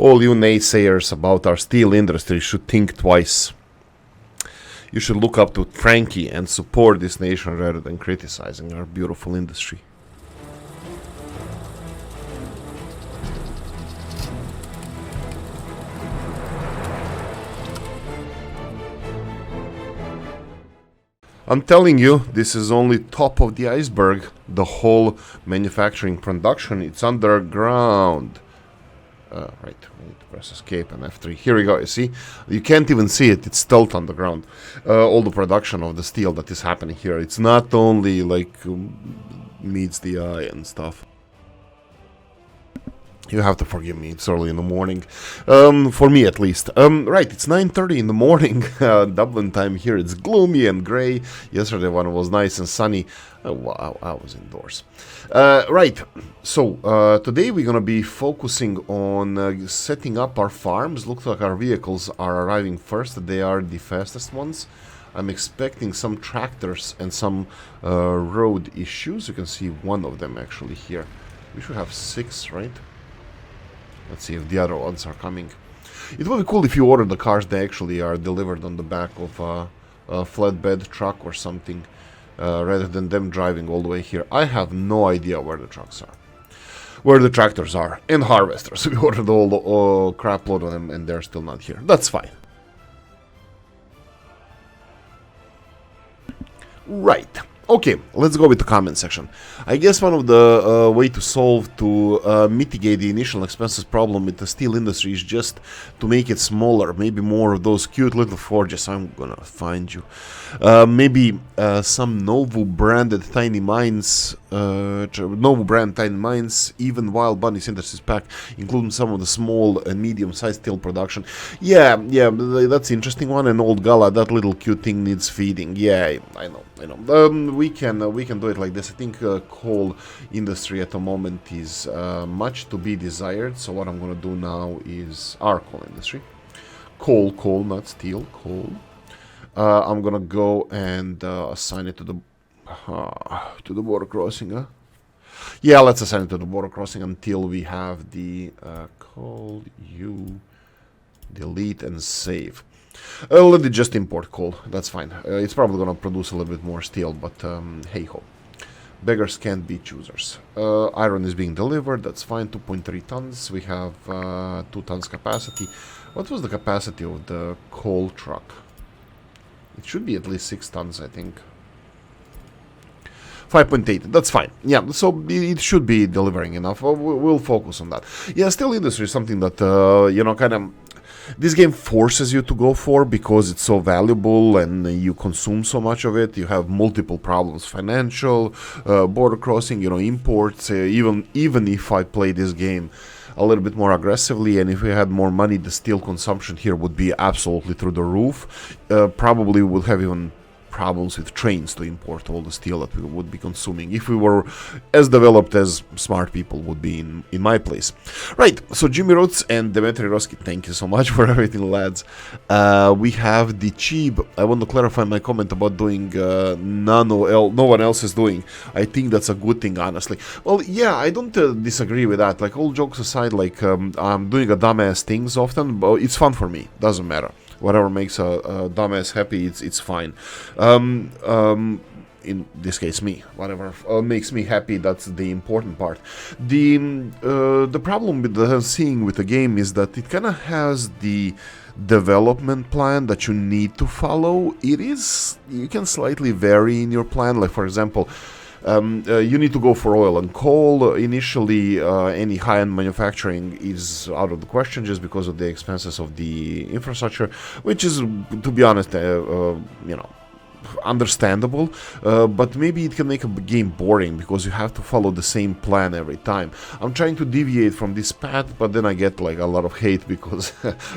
All you naysayers about our steel industry should think twice. You should look up to Frankie and support this nation rather than criticizing our beautiful industry. I'm telling you, this is only top of the iceberg. The whole manufacturing production, it's underground. Right, we need to press escape and F3. Here we go, you see? You can't even see it, it's still underground. All the production of the steel that is happening here, it's not only like meets the eye and stuff. You have to forgive me, it's early in the morning, for me at least. Right, it's 9:30 in the morning, Dublin time here, it's gloomy and grey. Yesterday one was nice and sunny. Wow, I was indoors. Right, so today we're gonna be focusing on setting up our farms. Looks like our vehicles are arriving first, they are the fastest ones. I'm expecting some tractors and some road issues. You can see one of them actually here. We should have 6, right? Let's see if the other ones are coming. It would be cool if you order the cars, they actually are delivered on the back of a flatbed truck or something, rather than them driving all the way here. I have no idea where the trucks are, where the tractors are, and harvesters. We ordered all the crap load on them and they're still not here. That's fine. Right. Okay, let's go with the comment section. I guess one of the way to solve, to mitigate the initial expenses problem with the steel industry is just to make it smaller. Maybe more of those cute little forges. I'm gonna find you. Maybe some Novu branded tiny mines, Novu brand tiny mines, even Wild Bunny synthesis pack, including some of the small and medium-sized steel production. Yeah, that's interesting one. And Old Gala, that little cute thing needs feeding. Yeah, I know. We can do it like this. I think coal industry at the moment is much to be desired. So what I'm gonna do now is our coal industry, coal, not steel, coal. I'm gonna go and assign it to the border crossing. Huh? Yeah, let's assign it to the border crossing until we have the coal. You delete and save. Let it just import coal, that's fine. It's probably gonna produce a little bit more steel, but hey ho. Beggars can't be choosers. Iron is being delivered, that's fine, 2.3 tons. We have 2 tons capacity. What was the capacity of the coal truck? It should be at least 6 tons, I think. 5.8, that's fine. Yeah, so it should be delivering enough. We'll focus on that. Yeah, steel industry is something that, you know, kind of... This game forces you to go for because it's so valuable and you consume so much of it. You have multiple problems: financial, border crossing, you know, imports. Even if I play this game a little bit more aggressively and if we had more money, the steel consumption here would be absolutely through the roof. Probably would have even problems with trains to import all the steel that we would be consuming if we were as developed as smart people would be in my place. Right, so Jimmy Roots and Dmitry Roski, thank you so much for everything, lads. We have the Cheeb. I want to clarify my comment about doing no one else is doing. I think that's a good thing, honestly. Well, yeah, I don't disagree with that. Like, all jokes aside, like, I'm doing a dumbass things often, but it's fun for me, doesn't matter. Whatever makes a dumbass happy, it's fine. In this case, me. Whatever makes me happy, that's the important part. The problem with seeing with the game is that it kind of has the development plan that you need to follow. You can slightly vary in your plan. Like, for example, you need to go for oil and coal. Initially, any high-end manufacturing is out of the question just because of the expenses of the infrastructure, which is, to be honest, you know, understandable, but maybe it can make a game boring because you have to follow the same plan every time. I'm trying to deviate from this path, but then I get like a lot of hate because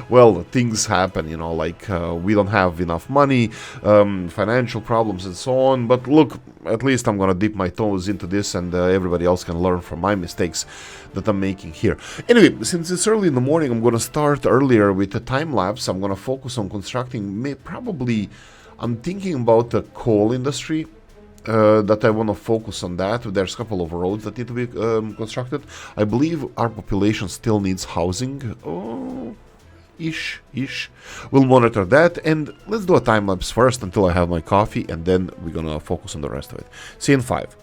well, things happen, you know, like we don't have enough money, financial problems and so on. But look, at least I'm gonna dip my toes into this and everybody else can learn from my mistakes that I'm making here. Anyway, since it's early in the morning, I'm gonna start earlier with a time lapse. I'm gonna focus on constructing probably... I'm thinking about the coal industry that I want to focus on that. There's a couple of roads that need to be constructed. I believe our population still needs housing. Oh, ish. We'll monitor that, and let's do a time lapse first until I have my coffee, and then we're gonna focus on the rest of it. See you in 5.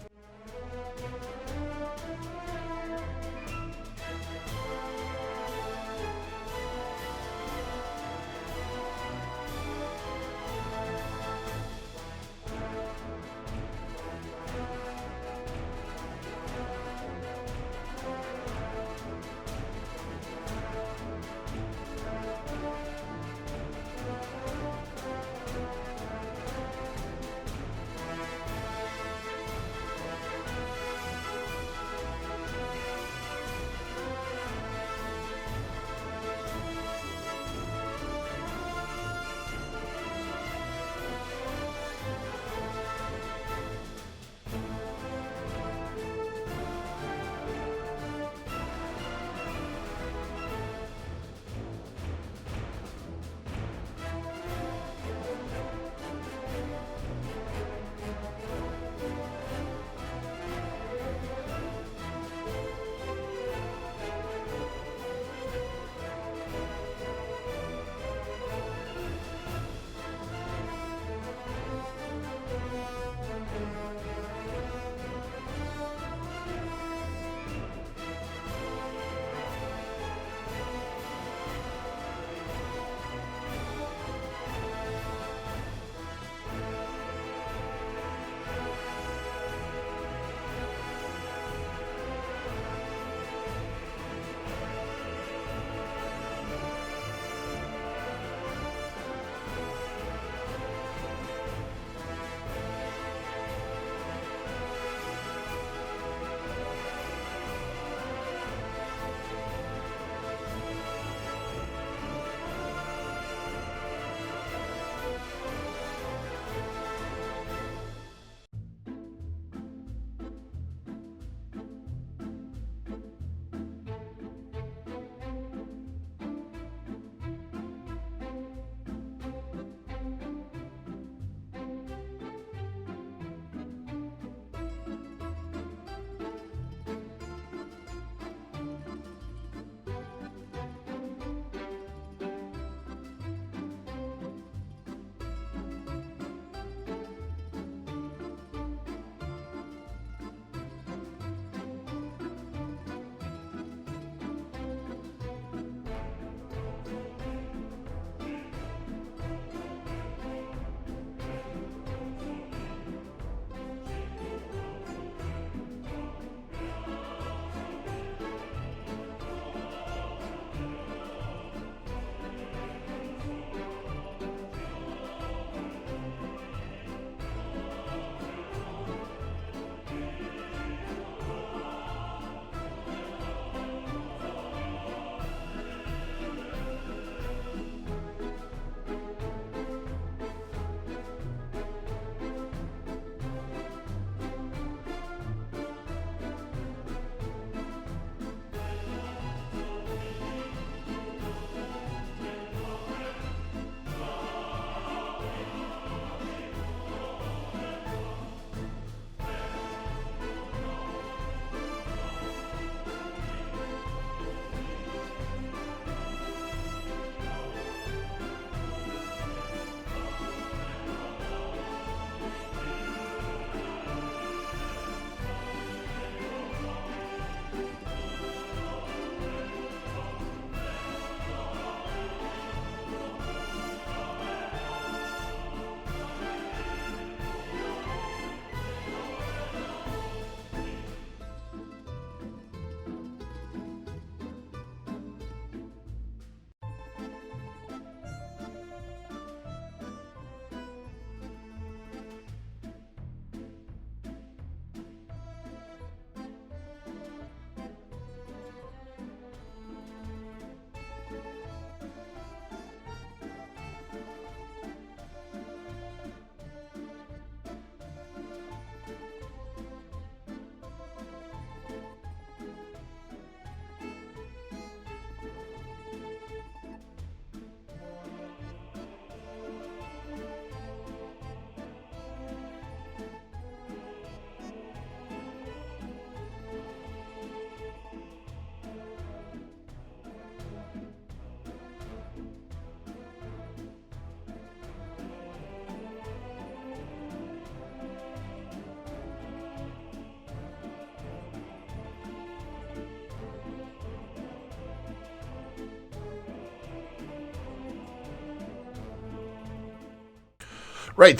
Right.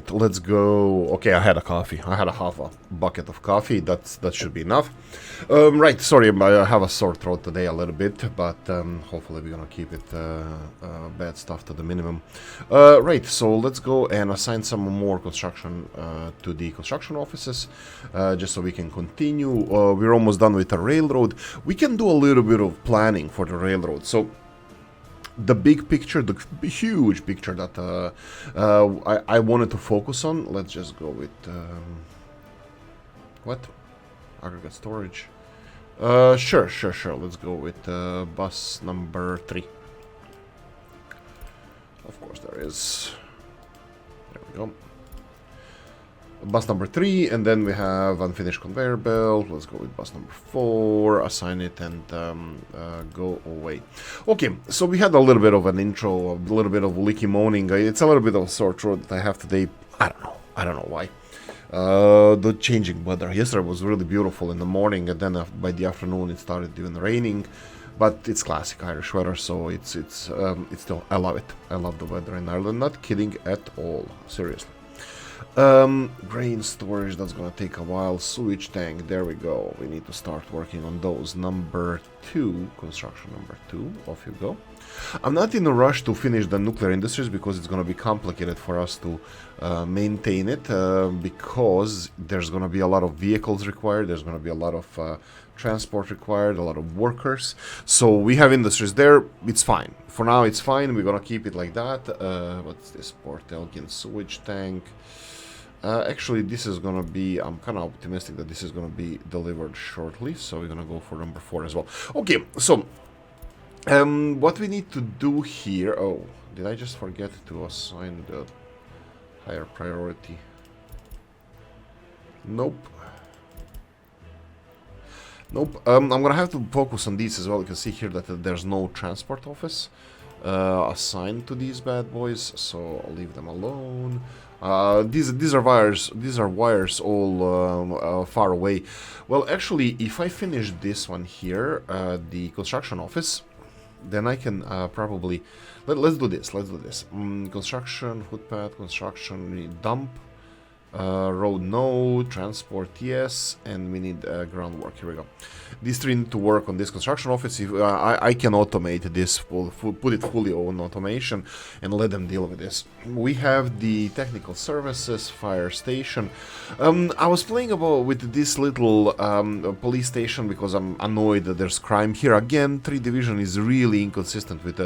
Let's go. Okay, I had a coffee. I had a half a bucket of coffee. That should be enough. Right. Sorry, I have a sore throat today a little bit, but hopefully we're gonna keep it bad stuff to the minimum. Right. So let's go and assign some more construction to the construction offices, just so we can continue. We're almost done with the railroad. We can do a little bit of planning for the railroad. So the big picture, the huge picture that I wanted to focus on. Let's just go with what? Aggregate storage. Sure. Let's go with bus number 3. Of course, there is. There we go. Bus number 3, and then we have unfinished conveyor belt. Let's go with bus number 4, assign it, and go away. Okay, so we had a little bit of an intro, a little bit of Oolykee moaning. It's a little bit of a sore throat that I have today. I don't know why. The changing weather. Yesterday was really beautiful in the morning, and then by the afternoon it started even raining. But it's classic Irish weather, so it's still, I love it. I love the weather in Ireland. Not kidding at all. Seriously. Grain storage, that's gonna take a while. Sewage tank, there we go. We need to start working on those. Number 2, construction number 2, off you go. I'm not in a rush to finish the nuclear industries because it's gonna be complicated for us to maintain it, because there's gonna be a lot of vehicles required, there's gonna be a lot of transport required, a lot of workers. So we have industries there, it's fine. For now it's fine, we're gonna keep it like that. What's this? Port Elgin sewage tank. Actually, this is gonna be, I'm kind of optimistic that this is gonna be delivered shortly, so we're gonna go for number 4 as well. Okay, so what we need to do here, oh, did I just forget to assign the higher priority? Nope. I'm gonna have to focus on these as well. You can see here that there's no transport office assigned to these bad boys, so I'll leave them alone. These are wires all far away. Well, actually, if I finish this one here, the construction office, then I can probably let's do this. Construction, footpath, construction, dump. Road no, transport yes, and we need groundwork. Here we go. These 3 need to work on this construction office. If I can automate this, put it fully on automation and let them deal with this. We have the technical services, fire station. I was playing about with this little police station because I'm annoyed that there's crime here. Again, 3 Division is really inconsistent with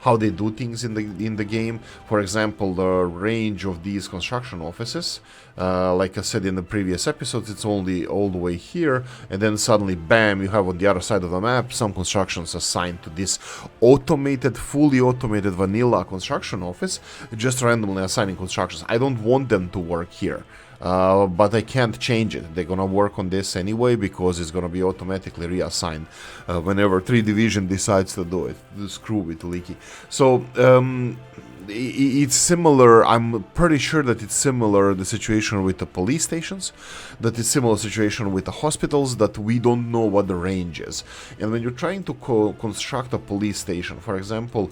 how they do things in the game. For example, the range of these construction offices, like I said in the previous episodes, it's only all the way here, and then suddenly, bam, you have on the other side of the map some constructions assigned to this automated, fully automated vanilla construction office, just randomly assigning constructions. I don't want them to work here. But I can't change it. They're gonna work on this anyway because it's gonna be automatically reassigned whenever 3 Division decides to do it. Screw with Oolykee. So it's similar. I'm pretty sure that it's similar, the situation with the police stations, that it's similar situation with the hospitals, that we don't know what the range is. And when you're trying to construct a police station, for example,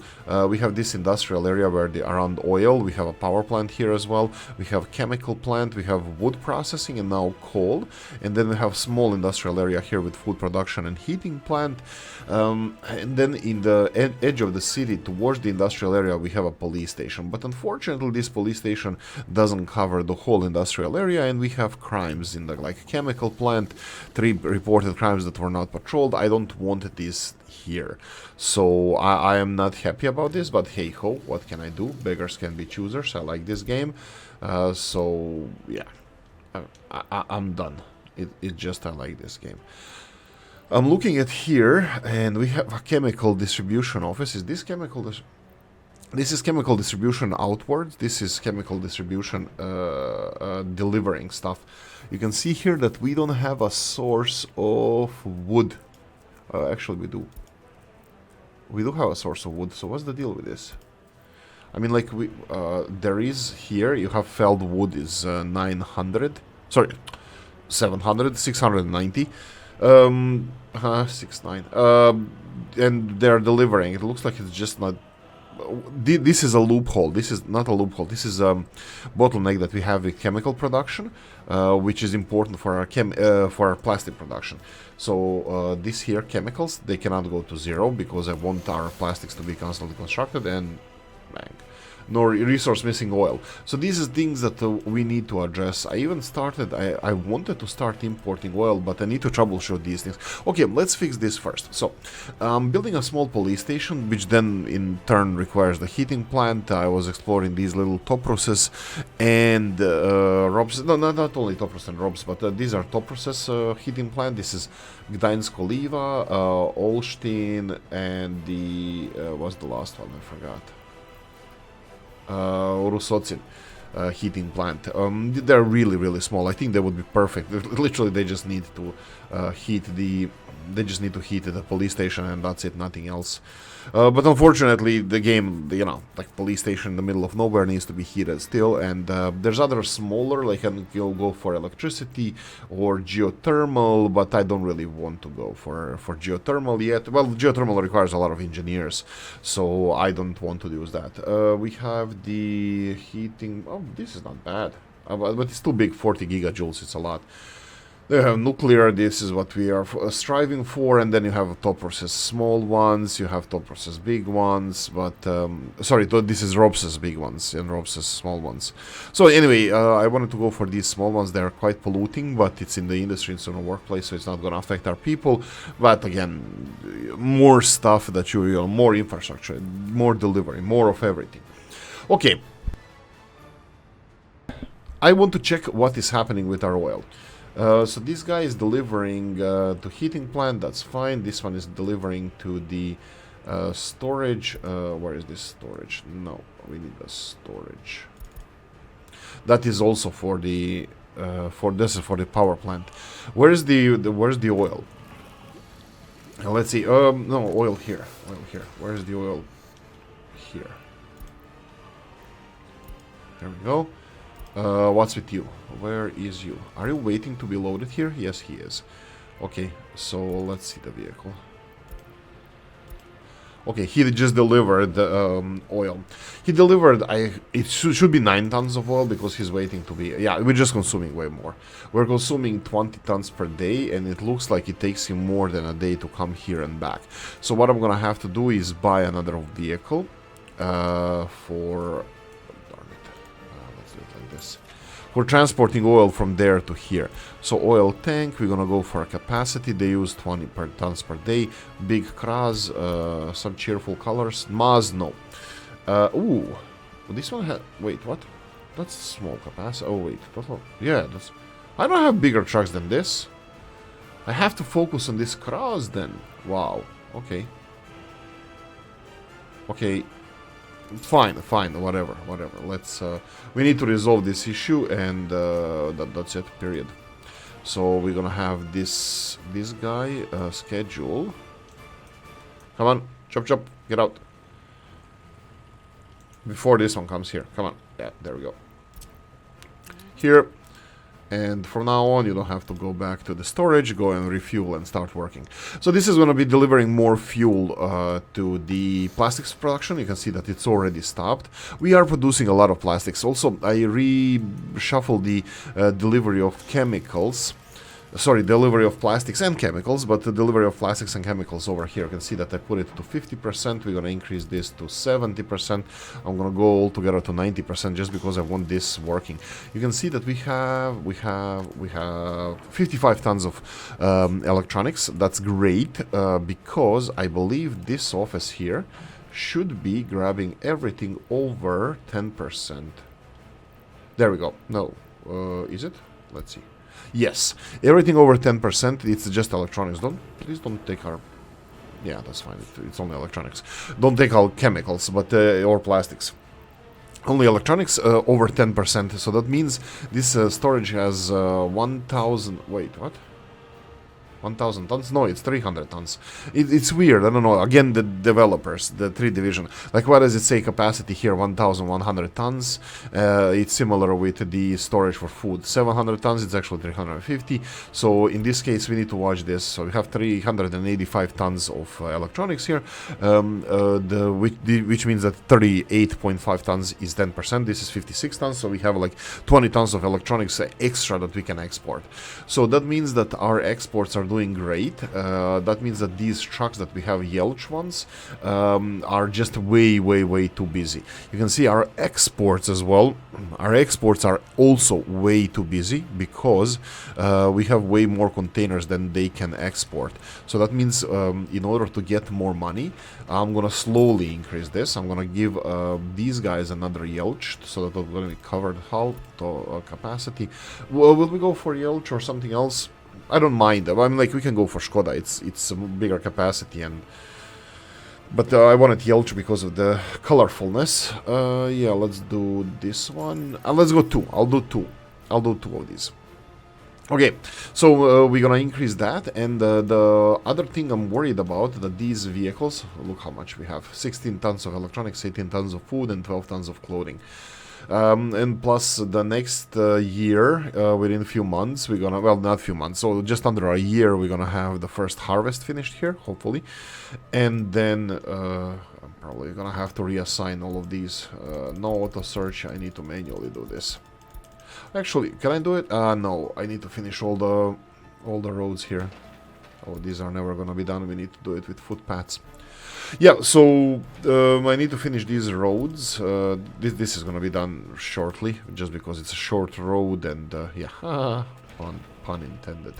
we have this industrial area where around oil, we have a power plant here as well, we have chemical plant, we have wood processing and now coal, and then we have small industrial area here with food production and heating plant, and then in the edge of the city towards the industrial area we have a police station. But unfortunately this police station doesn't cover the whole industrial area, and we have crimes in the chemical plant, 3 reported crimes that were not patrolled. I don't want this here, so I am not happy about this, but hey ho, what can I do? Beggars can be choosers. I like this game, so yeah, I'm done. It just, I like this game. I'm looking at here, and we have a chemical distribution office. Is this chemical This is chemical distribution outwards. This is chemical distribution delivering stuff. You can see here that we don't have a source of wood. Actually, we do. We do have a source of wood. So what's the deal with this? I mean, there is here. You have felled wood is 900. Sorry, 700, 690. 69. And they're delivering. It looks like it's just not this is a loophole. This is not a loophole. This is a bottleneck that we have with chemical production, which is important for our plastic production. So this here chemicals, they cannot go to zero because I want our plastics to be constantly constructed, and bang. Nor resource missing oil. So these are things that we need to address. I even started, I wanted to start importing oil, but I need to troubleshoot these things. Okay, let's fix this first. So, building a small police station, which then in turn requires the heating plant. I was exploring these little top process and ROBS, no, not only top process and ROBS, but these are top process heating plant. This is Gdańsk Oliva, Olsztyn, and the, what's the last one? I forgot. Rusocin heating plant. They're really small. I think they would be perfect. Literally, they just need to heat the police station, and that's it, nothing else. But unfortunately, the game, you know, like police station in the middle of nowhere needs to be heated still, and there's other smaller, like you'll go for electricity or geothermal, but I don't really want to go for geothermal yet. Well, geothermal requires a lot of engineers, so I don't want to use that. We have the heating. Oh, this is not bad, but it's too big, 40 gigajoules, it's a lot. They have nuclear, this is what we are striving for, and then you have top process small ones, you have top process big ones, but, sorry, this is ROBS's big ones and ROBS's small ones. So anyway, I wanted to go for these small ones. They are quite polluting, but it's in the industry, it's in the workplace, so it's not going to affect our people. But again, more stuff that you know, more infrastructure, more delivery, more of everything. Okay. I want to check what is happening with our oil. So this guy is delivering to heating plant, that's fine. This one is delivering to the storage. Where is this storage? No, we need the storage. That is also for the for the power plant. Where's the oil? Let's see. No, oil here. Oil here. Where's the oil? Here. There we go. What's with you? Where is you? Are you waiting to be loaded here? Yes, he is. Okay, so let's see the vehicle. Okay, he just delivered the oil. He delivered, it should be 9 tons of oil because he's waiting to be... Yeah, we're just consuming way more. We're consuming 20 tons per day, and it looks like it takes him more than a day to come here and back. So what I'm gonna have to do is buy another vehicle for... We're transporting oil from there to here. So oil tank, we're gonna go for a capacity. They use 20 tons per day. Big Kraz, some cheerful colors. Maz, no. Ooh, this one had. Wait, what? That's small capacity. Oh wait, yeah, that's. I don't have bigger trucks than this. I have to focus on this Kraz then. Wow. Okay. Okay. Fine, whatever. Let's. We need to resolve this issue, and that's it. Period. So we're gonna have this guy schedule. Come on, chop, get out. Before this one comes here. Come on. Yeah, there we go. Here. And from now on, you don't have to go back to the storage, go and refuel and start working. So this is going to be delivering more fuel to the plastics production. You can see that it's already stopped. We are producing a lot of plastics. Also, I reshuffled the delivery of chemicals. Sorry, delivery of plastics and chemicals, but the delivery of plastics and chemicals over here. You can see that I put it to 50%. We're going to increase this to 70%. I'm going to go all together to 90% just because I want this working. You can see that we have 55 tons of electronics. That's great because I believe this office here should be grabbing everything over 10%. There we go. No, is it? Let's see. Yes, everything over 10%, it's just electronics. Please don't take our... Yeah, that's fine, it's only electronics. Don't take our chemicals, but or plastics. Only electronics over 10%, so that means this storage has 1,000... Wait, what? 1,000 tons? No, it's 300 tons. It's weird. I don't know. Again, the developers, the 3 division. Like, why does it say capacity here 1,100 tons? It's similar with the storage for food. 700 tons, it's actually 350. So in this case, we need to watch this. So we have 385 tons of electronics here, which means that 38.5 tons is 10%. This is 56 tons. So we have like 20 tons of electronics extra that we can export. So that means that our exports are doing great. That means that these trucks that we have, Yelch ones, are just way too busy. You can see our exports as well. Our exports are also way too busy because we have way more containers than they can export. So that means in order to get more money, I'm gonna slowly increase this. I'm gonna give these guys another Yelch so that we're gonna be covered hull to capacity. Will we go for Yelch or something else? I don't mind. I mean, like, we can go for Skoda. It's a bigger capacity, but I wanted Yelch because of the colorfulness. Yeah, let's do this one. Let's go 2. I'll do 2 of these. Okay, so we're gonna increase that, and the other thing I'm worried about, that these vehicles, look how much we have: 16 tons of electronics, 18 tons of food, and 12 tons of clothing. And plus the next year, within a few months, we're gonna, well, not few months, so just under a year, we're gonna have the first harvest finished here, hopefully. And then I'm probably gonna have to reassign all of these. No auto search, I need to manually do this. Actually, can I do it? No, I need to finish all the roads here. Oh, these are never gonna be done. We need to do it with footpaths. Yeah, so I need to finish these roads. This is gonna be done shortly, just because it's a short road, and yeah, pun intended.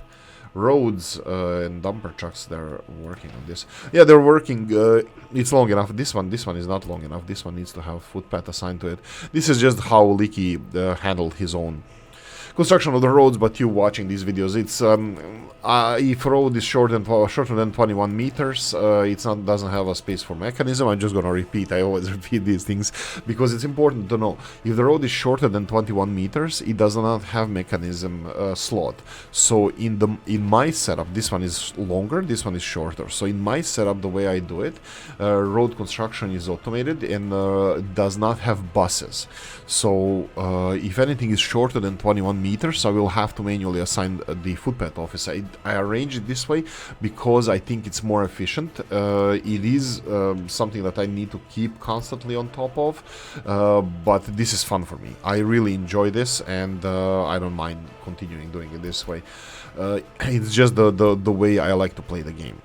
Roads and dumper trucks, they're working on this. Yeah, they're working. It's long enough. This one is not long enough. This one needs to have footpath assigned to it. This is just how Oolykee handled his own construction of the roads, but you watching these videos, it's if road is shorter than 21 meters, doesn't have a space for mechanism. I'm just gonna repeat. I always repeat these things because it's important to know. If the road is shorter than 21 meters, it does not have mechanism slot. So in my setup, this one is longer, this one is shorter. So in my setup, the way I do it, road construction is automated and does not have buses. So if anything is shorter than 21 meters, I will have to manually assign the footpath office. I arrange it this way because I think it's more efficient. It is something that I need to keep constantly on top of, but this is fun for me. I really enjoy this, and I don't mind continuing doing it this way. It's just the way I like to play the game.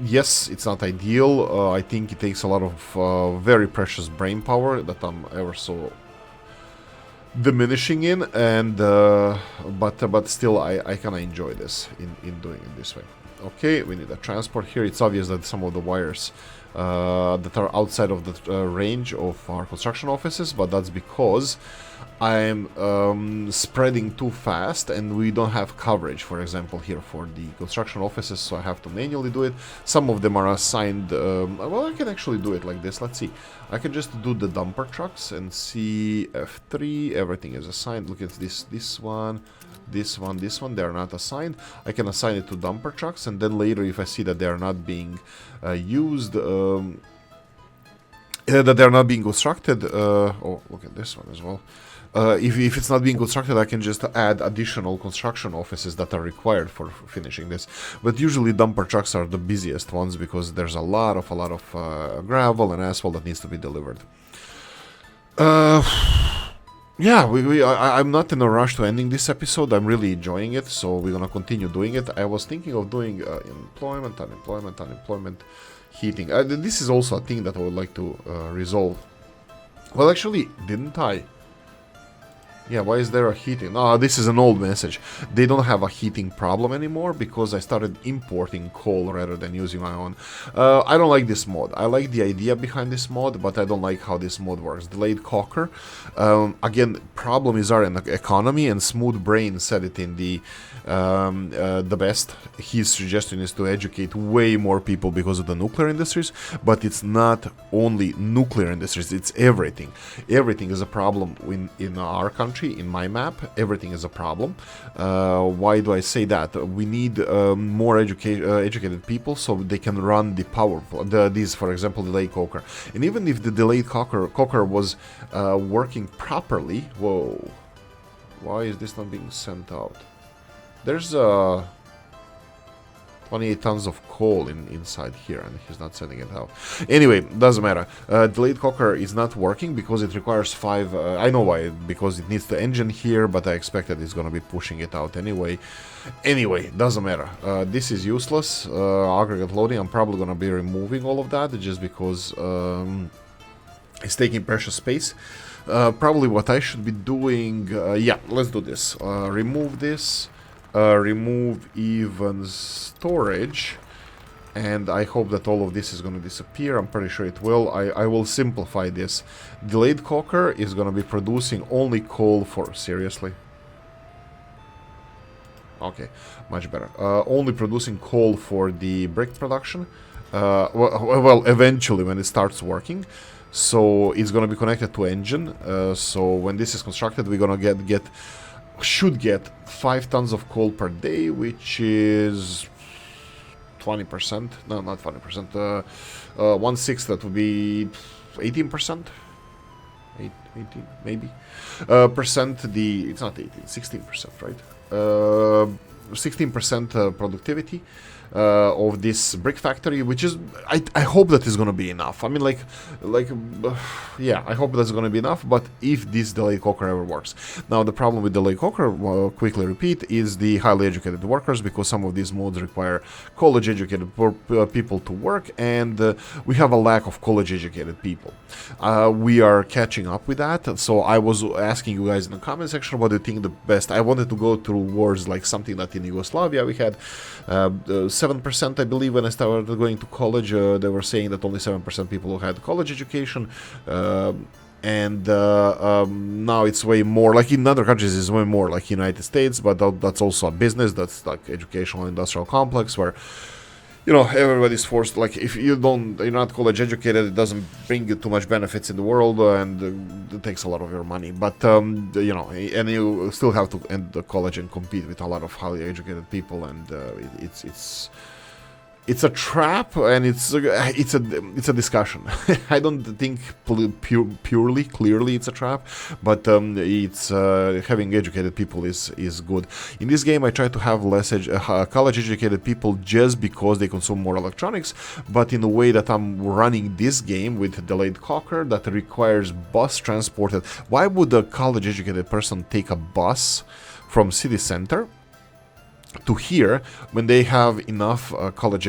Yes, it's not ideal. I think it takes a lot of very precious brain power that I'm ever so diminishing in, and but still I kind of enjoy this in doing it this way. Okay, we need a transport here. It's obvious that some of the wires that are outside of the range of our construction offices, but that's because I'm spreading too fast and we don't have coverage, for example, here for the construction offices, so I have to manually do it. Some of them are assigned, well, I can actually do it like this. Let's see. I can just do the dumper trucks and see F3, everything is assigned. Look at this one, this one, this one, they are not assigned. I can assign it to dumper trucks, and then later if I see that they are not being used, that they are not being constructed, oh, look at this one as well. If it's not being constructed, I can just add additional construction offices that are required for finishing this. But usually dumper trucks are the busiest ones because there's a lot of gravel and asphalt that needs to be delivered. Yeah, I'm not in a rush to ending this episode. I'm really enjoying it, so we're gonna continue doing it. I was thinking of doing employment, unemployment, heating. This is also a thing that I would like to resolve. Well, actually, didn't I? Yeah, why is there a heating? Oh, this is an old message. They don't have a heating problem anymore because I started importing coal rather than using my own. I don't like this mod. I like the idea behind this mod, but I don't like how this mod works. Delayed cocker. Again, problem is our economy, and Smooth Brain said it in the best. His suggestion is to educate way more people because of the nuclear industries, but it's not only nuclear industries, it's everything. Everything is a problem in our country. country, in my map, everything is a problem. Why do I say that? We need more educated people so they can run the these, for example, delayed coker. And even if the delayed coker was working properly, whoa, why is this not being sent out? There's 28 tons of coal inside here, and he's not sending it out. Anyway, doesn't matter. Delayed coker is not working because it requires 5... I know why, because it needs the engine here, but I expect that it's going to be pushing it out anyway. Anyway, doesn't matter. This is useless. Aggregate loading, I'm probably going to be removing all of that, just because it's taking precious space. Probably what I should be doing... yeah, let's do this. Remove this. Remove even storage, and I hope that all of this is going to disappear. I'm pretty sure it will. I will simplify this. Delayed coker is going to be producing only coal for... Seriously? Okay, much better. Only producing coal for the brick production. Well, eventually when it starts working. So it's going to be connected to engine. So when this is constructed, we're going to should get 5 tons of coal per day, which is 20%. No, not 20%. 1/6, that would be 18%. 18, maybe. Percent, it's not 18, 16%, right? 16% productivity of this brick factory, which is, I hope that is going to be enough. I mean, yeah, I hope that's going to be enough, but if this delayed coker ever works. Now, the problem with delayed coker, quickly repeat, is the highly educated workers, because some of these modes require college-educated people to work, and we have a lack of college-educated people. We are catching up with that, so I was asking you guys in the comment section, what do you think the best? I wanted to go through wars like something that in Yugoslavia we had 7%, I believe, when I started going to college. They were saying that only 7% people who had college education, and now it's way more, like in other countries it's way more, like United States, but that's also a business, that's like educational industrial complex where, you know, everybody's forced, like, if you're not college educated, it doesn't bring you too much benefits in the world, and it takes a lot of your money, but, you know, and you still have to enter college and compete with a lot of highly educated people, and it's a trap, and it's a discussion. I don't think purely clearly it's a trap, but it's having educated people is good. In this game, I try to have less college educated people just because they consume more electronics, but in the way that I'm running this game with delayed coker that requires bus transported. Why would a college educated person take a bus from city center to here when they have enough college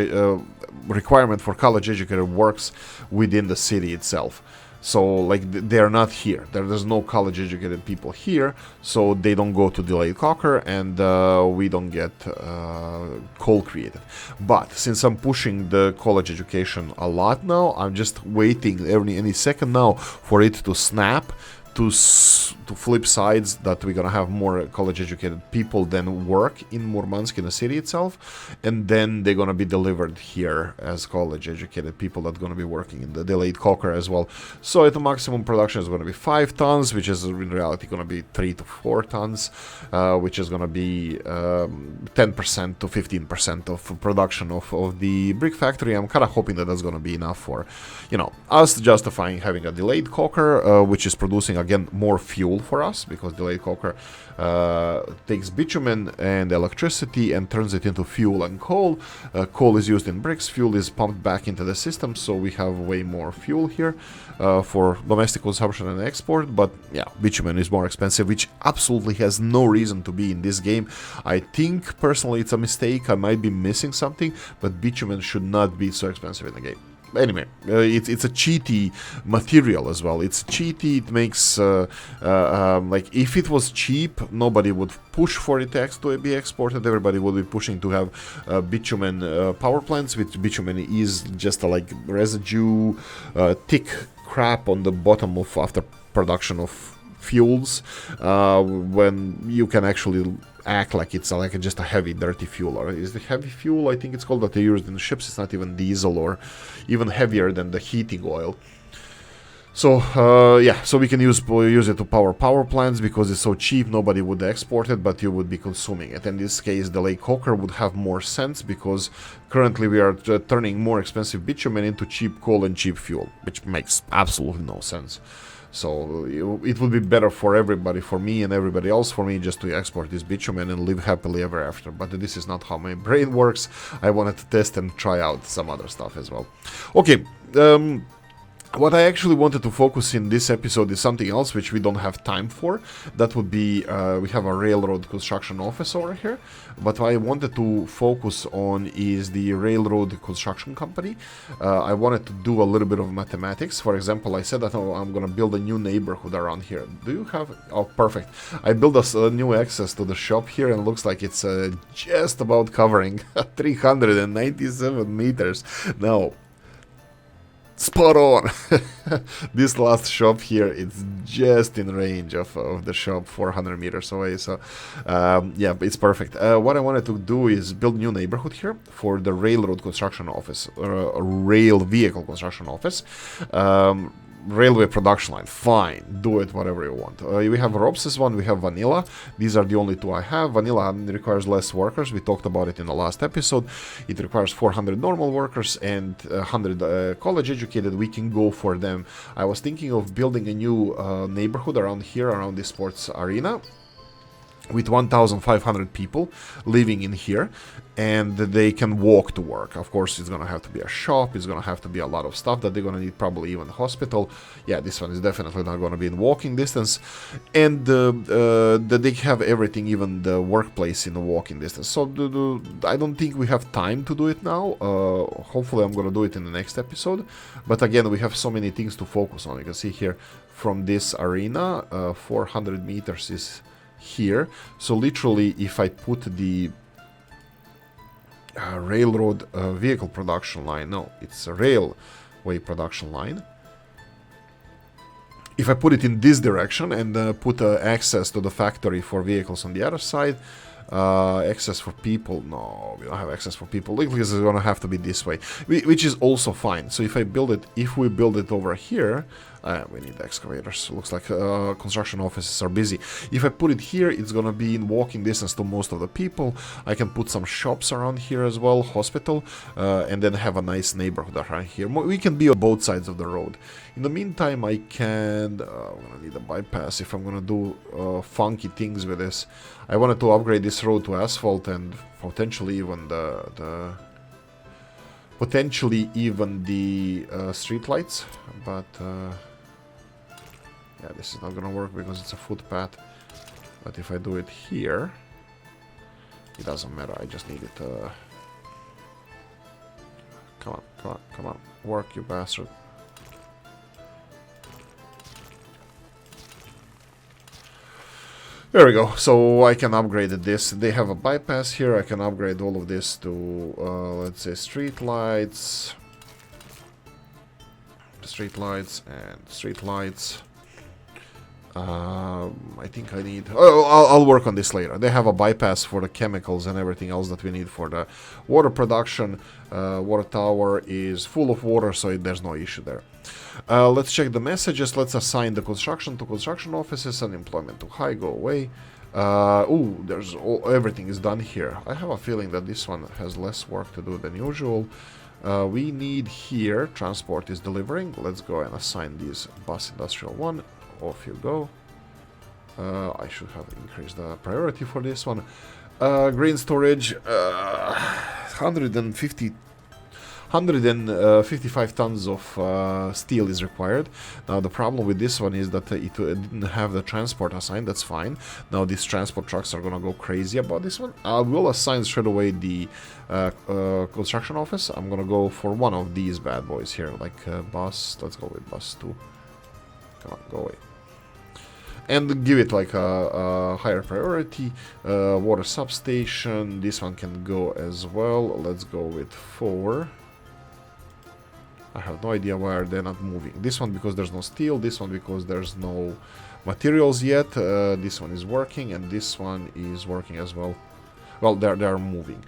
requirement for college educated works within the city itself? So, like, they're not here. There's no college educated people here, so they don't go to delayed coker, and we don't get coal created. But since I'm pushing the college education a lot now, I'm just waiting any second now for it to snap, to flip sides, that we're gonna have more college-educated people than work in Murmansk, in the city itself, and then they're gonna be delivered here as college-educated people that gonna be working in the delayed coker as well. So at the maximum production is gonna be 5 tons, which is in reality gonna be 3 to 4 tons, which is gonna be 10% to 15% of production of the brick factory. I'm kind of hoping that that's gonna be enough for, you know, us justifying having a delayed coker, which is producing again more fuel for us, because delayed coker takes bitumen and electricity and turns it into fuel and coal. Coal is used in bricks, fuel is pumped back into the system, so we have way more fuel here for domestic consumption and export. But yeah, bitumen is more expensive, which absolutely has no reason to be in this game. I think personally it's a mistake, I might be missing something, but bitumen should not be so expensive in the game. Anyway, it's a cheaty material as well. It's cheaty. It makes like, if it was cheap, nobody would push for it to be exported. Everybody would be pushing to have bitumen power plants, which bitumen is just a like residue, thick crap on the bottom of after production of fuels, when you can actually act like it's like just a heavy dirty fuel. Or is the heavy fuel, I think it's called, that they used in the ships, it's not even diesel, or even heavier than the heating oil. So yeah, so we can use it to power plants because it's so cheap. Nobody would export it, but you would be consuming it. In this case, the Lake Hawker would have more sense because currently we are turning more expensive bitumen into cheap coal and cheap fuel, which makes absolutely no sense. So it would be better for everybody, for me and everybody else, for me just to export this bitumen and live happily ever after. But this is not how my brain works. I wanted to test and try out some other stuff as well. Okay. What I actually wanted to focus in this episode is something else which we don't have time for. That would be, we have a railroad construction office over here. But what I wanted to focus on is the railroad construction company. I wanted to do a little bit of mathematics. For example, I said that I'm going to build a new neighborhood around here. Do you have... Oh, perfect. I built a new access to the shop here and it looks like it's just about covering 397 meters. Now... Spot on! This last shop here, it's just in range of the shop 400 meters away, so yeah, it's perfect. What I wanted to do is build a new neighborhood here for the railroad construction office, or rail vehicle construction office. Railway production line, fine, do it whatever you want. We have Robs's one, we have Vanilla. These are the only two I have. Vanilla requires less workers, we talked about it in the last episode. It requires 400 normal workers and 100 college educated. We can go for them. I was thinking of building a new neighborhood around here, around this sports arena, with 1,500 people living in here, and they can walk to work. Of course, it's gonna have to be a shop, it's gonna have to be a lot of stuff that they're gonna need, probably even a hospital. Yeah, this one is definitely not gonna be in walking distance, and they have everything, even the workplace in the walking distance. So I don't think we have time to do it now. Hopefully I'm gonna do it in the next episode, but again, we have so many things to focus on. You can see here from this arena, 400 meters is here. So literally, if I put the railroad vehicle production line, no, it's a railway production line. If I put it in this direction and put access to the factory for vehicles on the other side, access for people, no, we don't have access for people. Literally, it's gonna have to be this way, which is also fine. So if we build it over here, we need excavators. Looks like construction offices are busy. If I put it here, it's gonna be in walking distance to most of the people. I can put some shops around here as well, hospital, and then have a nice neighborhood around here. We can be on both sides of the road. In the meantime, I can... I'm gonna need a bypass if I'm gonna do funky things with this. I wanted to upgrade this road to asphalt and potentially even the street lights, but yeah, this is not gonna work because it's a footpath. But if I do it here, it doesn't matter. I just need it. Come on, work, you bastard. There we go. So I can upgrade this. They have a bypass here. I can upgrade all of this to, let's say, street lights, and street lights. I think I need... Oh, I'll work on this later. They have a bypass for the chemicals and everything else that we need for the water production. Water tower is full of water, so there's no issue there. Let's check the messages. Let's assign the construction to construction offices and employment to high. Go away. Everything is done here. I have a feeling that this one has less work to do than usual. We need here, transport is delivering. Let's go and assign this bus industrial 1. Off you go. I should have increased the priority for this one. Grain storage, 155 tons of steel is required. Now the problem with this one is that it didn't have the transport assigned. That's fine. Now these transport trucks are gonna go crazy about this one. I will assign straight away the construction office. I'm gonna go for one of these bad boys here, like bus. Let's go with bus 2. Come on, go away. And give it like a higher priority. Water substation, this one can go as well. Let's go with 4. I have no idea why they're not moving. This one because there's no steel, this one because there's no materials yet. This one is working and this one is working as well. Well, they're moving.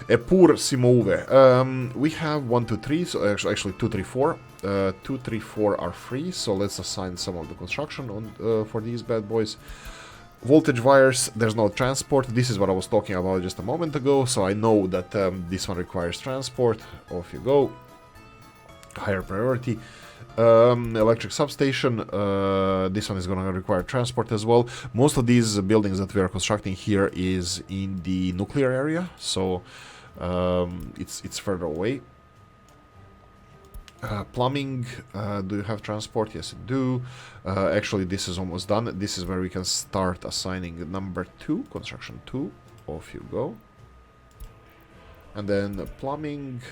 Eppur si muove. We have 1, 2, 3. So actually 2, 3, 4. 2, 3, 4 are free. So let's assign some of the construction on for these bad boys. Voltage wires. There's no transport. This is what I was talking about just a moment ago. So I know that this one requires transport. Off you go. Higher priority. Electric substation. This one is going to require transport as well. Most of these buildings that we are constructing here is in the nuclear area, so it's further away. Plumbing. Do you have transport? Yes, you do. Actually, this is almost done. This is where we can start assigning number 2, construction 2. Off you go. And then plumbing.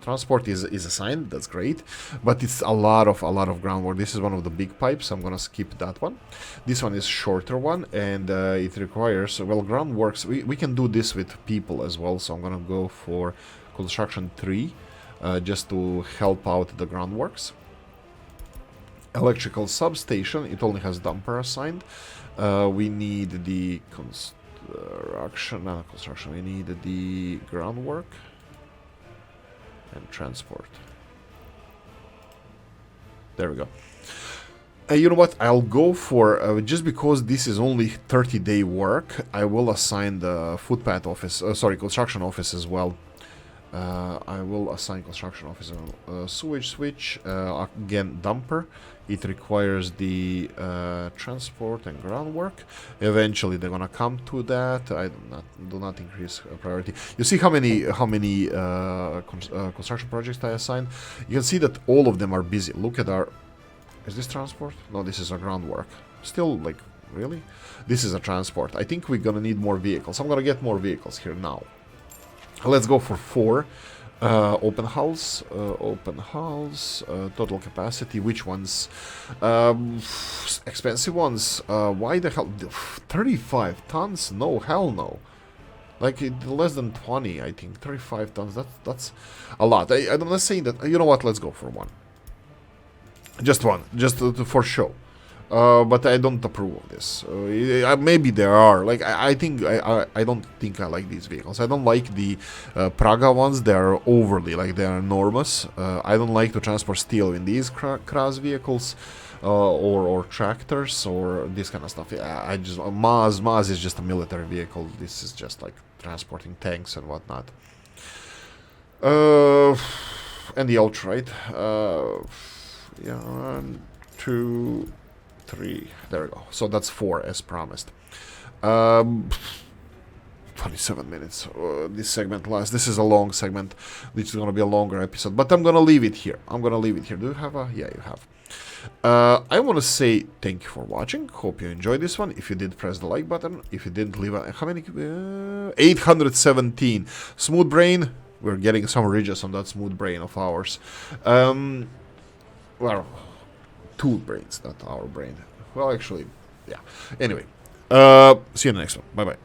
Transport is assigned. That's great, but it's a lot of groundwork. This is one of the big pipes. I'm gonna skip that one. This one is shorter one, and it requires, well, groundworks. We can do this with people as well, so I'm gonna go for construction 3 just to help out the groundworks. Electrical substation. It only has dumper assigned. We need the construction. We need the groundwork and transport. There we go. You know what? I'll go for, just because this is only 30-day work, I will assign the footpath office, construction office as well. I will assign construction office sewage switch. Again, dumper. It requires the transport and groundwork. Eventually, they're gonna come to that. I do not increase priority. You see how many construction projects I assigned? You can see that all of them are busy. Look at our. Is this transport? No, this is our groundwork. Still, like, really? This is a transport. I think we're gonna need more vehicles. I'm gonna get more vehicles here now. Let's go for 4. Open house, total capacity. Which ones? Expensive ones. Why the hell? 35 tons? No, hell no. Like, less than 20, I think. 35 tons. That's a lot. I'm not saying that. You know what? Let's go for 1. Just 1, just for show. But I don't approve of this. Maybe there are. Like, I think I don't think I like these vehicles. I don't like the Praga ones. They are overly, like, they are enormous. I don't like to transport steel in these Kras vehicles, or tractors, or this kind of stuff. I just Maz is just a military vehicle. This is just like transporting tanks and whatnot. And the ultra, right? Yeah, 1, 2, 3. There we go. So that's 4 as promised. 27 minutes. This segment lasts. This is a long segment. This is going to be a longer episode. But I'm going to leave it here. Do you have a... Yeah, you have. I want to say thank you for watching. Hope you enjoyed this one. If you did, press the like button. If you didn't, leave a... How many? 817. Smooth brain. We're getting some ridges on that smooth brain of ours. Well... Tool brains, not our brain. Well, actually, yeah. Anyway, see you in the next one. Bye-bye.